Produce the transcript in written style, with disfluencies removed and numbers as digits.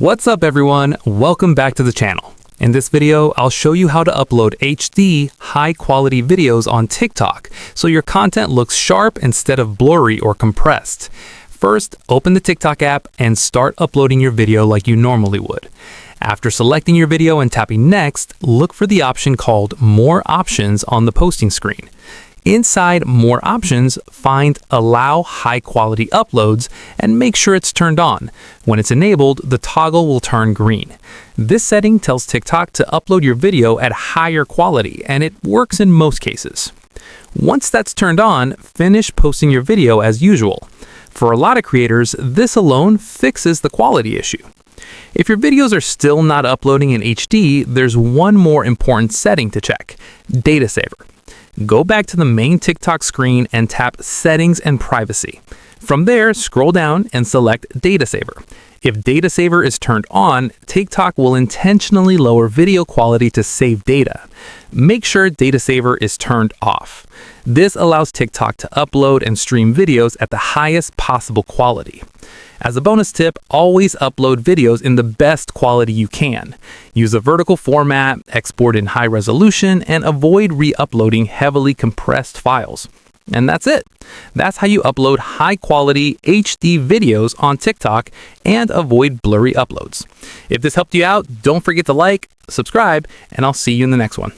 What's up everyone? Welcome back to the channel. In this video, I'll show you how to upload HD, high-quality videos on TikTok so your content looks sharp instead of blurry or compressed. First, open the TikTok app and start uploading your video like you normally would. After selecting your video and tapping Next, look for the option called More Options on the posting screen. Inside More Options, find Allow High-Quality Uploads and make sure it's turned on. When it's enabled, the toggle will turn green. This setting tells TikTok to upload your video at higher quality, and it works in most cases. Once that's turned on, finish posting your video as usual. For a lot of creators, this alone fixes the quality issue. If your videos are still not uploading in HD, there's one more important setting to check: Data Saver. Go back to the main TikTok screen and tap Settings and Privacy. From there, scroll down and select Data Saver. If Data Saver is turned on, TikTok will intentionally lower video quality to save data. Make sure Data Saver is turned off. This allows TikTok to upload and stream videos at the highest possible quality. As a bonus tip, always upload videos in the best quality you can. Use a vertical format, export in high resolution, and avoid re-uploading heavily compressed files. And that's it. That's how you upload high-quality HD videos on TikTok and avoid blurry uploads. If this helped you out, don't forget to like, subscribe, and I'll see you in the next one.